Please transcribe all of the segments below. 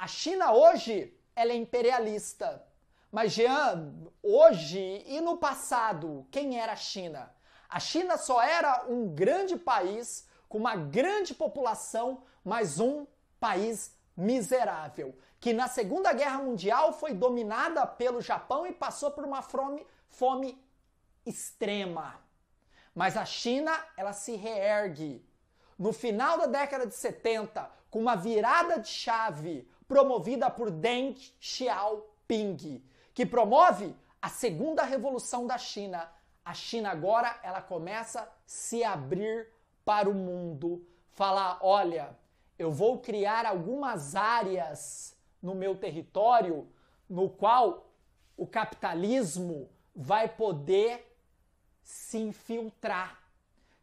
A China hoje, ela é imperialista. Mas, Jean, hoje e no passado, quem era a China? A China só era um grande país com uma grande população, mas um país miserável, que na Segunda Guerra Mundial foi dominada pelo Japão e passou por uma fome extrema. Mas a China, ela se reergue. No final da década de 70, com uma virada de chave promovida por Deng Xiaoping, que promove a segunda revolução da China. A China agora, ela começa a se abrir para o mundo, falar, olha, eu vou criar algumas áreas no meu território no qual o capitalismo vai poder se infiltrar,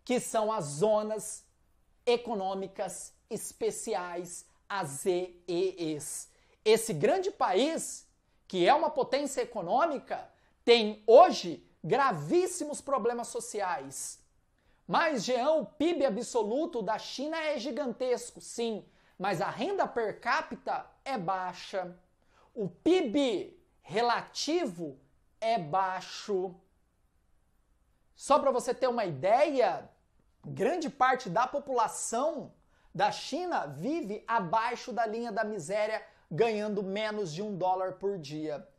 que são as zonas econômicas especiais, as EEEs. Esse grande país, que é uma potência econômica, tem hoje gravíssimos problemas sociais. Mas, Jean, o PIB absoluto da China é gigantesco, sim, mas a renda per capita é baixa. O PIB relativo é baixo. Só para você ter uma ideia, grande parte da população da China vive abaixo da linha da miséria, ganhando menos de $1 por dia.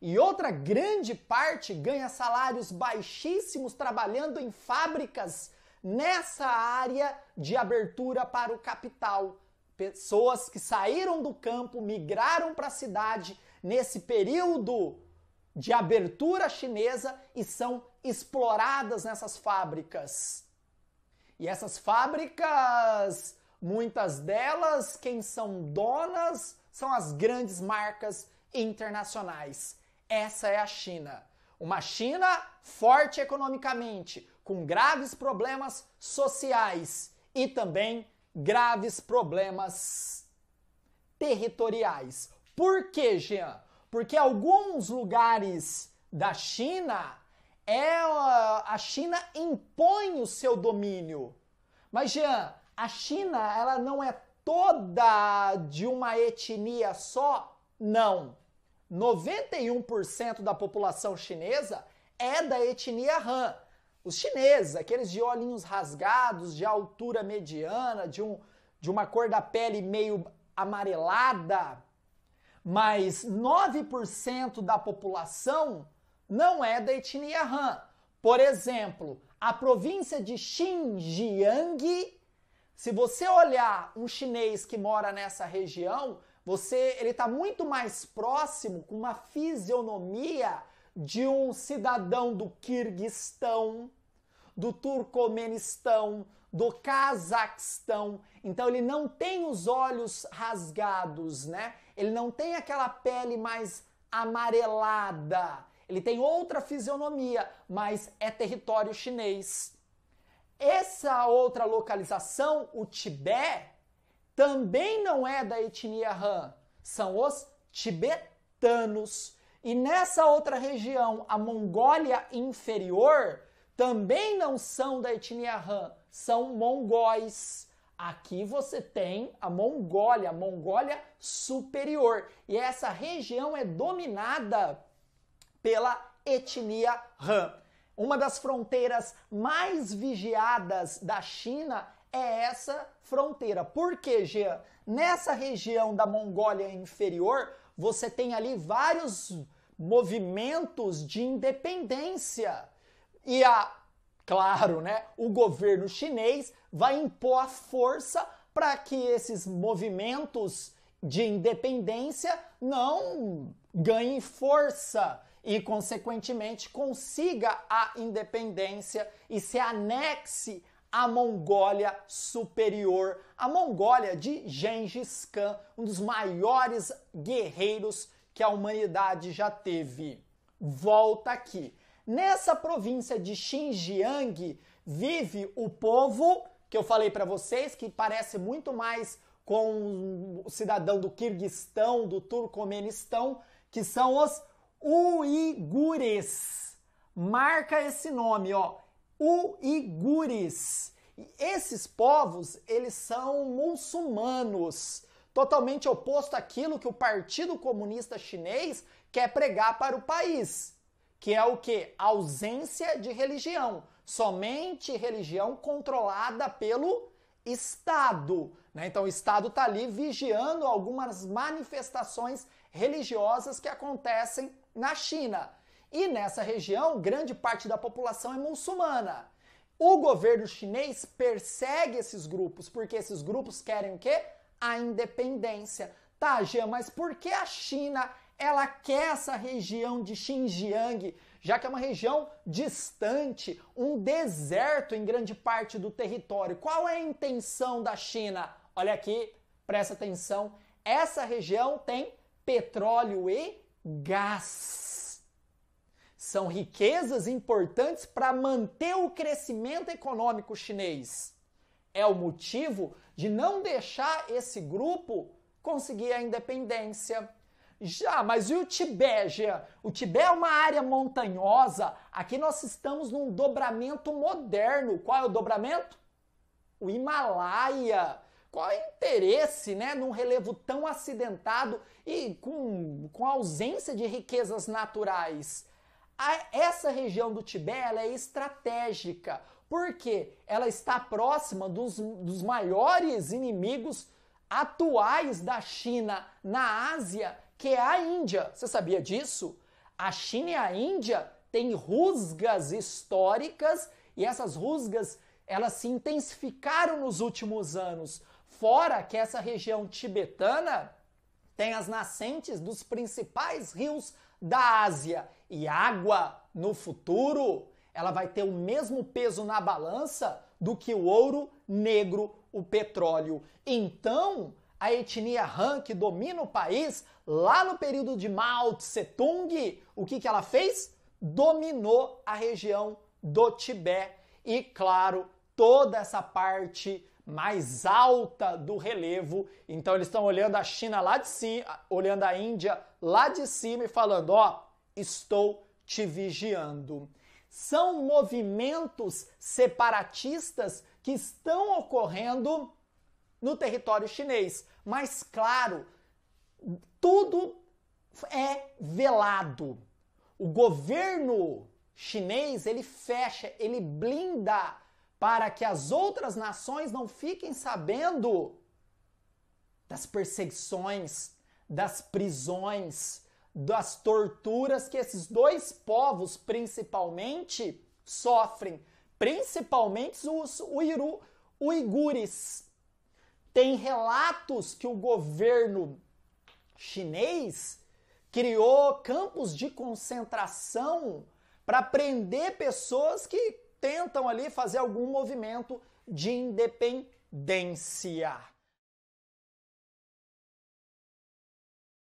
E outra grande parte ganha salários baixíssimos trabalhando em fábricas nessa área de abertura para o capital. Pessoas que saíram do campo, migraram para a cidade nesse período de abertura chinesa e são exploradas nessas fábricas. E essas fábricas, muitas delas, quem são donas são as grandes marcas internacionais. Essa é a China. Uma China forte economicamente, com graves problemas sociais e também graves problemas territoriais. Por quê, Jean? Porque alguns lugares da China, a China impõe o seu domínio. Mas, Jean, a China, ela não é toda de uma etnia só? Não. 91% da população chinesa é da etnia Han. Os chineses, aqueles de olhinhos rasgados, de altura mediana, de uma cor da pele meio amarelada. Mas 9% da população não é da etnia Han. Por exemplo, a província de Xinjiang, se você olhar um chinês que mora nessa região, ele está muito mais próximo, com uma fisionomia de um cidadão do Quirguistão, do Turcomenistão, do Cazaquistão. Então ele não tem os olhos rasgados, né? Ele não tem aquela pele mais amarelada. Ele tem outra fisionomia, mas é território chinês. Essa outra localização, o Tibete, também não é da etnia Han, são os tibetanos. E nessa outra região, a Mongólia Inferior, também não são da etnia Han, são mongóis. Aqui você tem a Mongólia Superior. E essa região é dominada pela etnia Han. Uma das fronteiras mais vigiadas da China é essa fronteira. Por quê, Jean? Nessa região da Mongólia Inferior, você tem ali vários movimentos de independência. E claro, né, o governo chinês vai impor a força para que esses movimentos de independência não ganhem força e, consequentemente, consiga a independência e se anexe à Mongólia Superior, a Mongólia de Gengis Khan, um dos maiores guerreiros que a humanidade já teve. Volta aqui. Nessa província de Xinjiang vive o povo, que eu falei para vocês, que parece muito mais com o cidadão do Quirguistão, do Turcomenistão, que são os uigures. Marca esse nome, ó. Uigures. E esses povos, eles são muçulmanos. totalmente oposto àquilo que o Partido Comunista Chinês quer pregar para o país, que é o quê? Ausência de religião, somente religião controlada pelo Estado, né? Então o Estado está ali vigiando algumas manifestações religiosas que acontecem na China. E nessa região, grande parte da população é muçulmana. O governo chinês persegue esses grupos, porque esses grupos querem o quê? A independência. Tá, Jean, mas por que a China ela quer essa região de Xinjiang, já que é uma região distante, um deserto em grande parte do território? Qual é a intenção da China? Olha aqui, presta atenção. Essa região tem petróleo e gás. São riquezas importantes para manter o crescimento econômico chinês. É o motivo de não deixar esse grupo conseguir a independência. Já, mas e o Tibete, Jean? O Tibete é uma área montanhosa. Aqui nós estamos num dobramento moderno. Qual é o dobramento? O Himalaia. Qual é o interesse, né, num relevo tão acidentado e com ausência de riquezas naturais? Essa região do Tibete ela é estratégica, porque ela está próxima dos maiores inimigos atuais da China na Ásia, que é a Índia. Você sabia disso? A China e a Índia têm rusgas históricas e essas rusgas elas se intensificaram nos últimos anos. Fora que essa região tibetana tem as nascentes dos principais rios da Ásia e água no futuro ela vai ter o mesmo peso na balança do que o ouro negro, o petróleo. Então, a etnia Han que domina o país, lá no período de Mao Tse-tung, o que ela fez? Dominou a região do Tibete e, claro, toda essa parte mais alta do relevo. Então eles estão olhando a China lá de cima, olhando a Índia lá de cima e falando, ó, estou te vigiando. São movimentos separatistas que estão ocorrendo no território chinês. Mas, claro, tudo é velado. O governo chinês, ele fecha, ele blinda para que as outras nações não fiquem sabendo das perseguições, das prisões, das torturas que esses dois povos, principalmente, sofrem. Principalmente os uigures. Tem relatos que o governo chinês criou campos de concentração para prender pessoas que tentam ali fazer algum movimento de independência.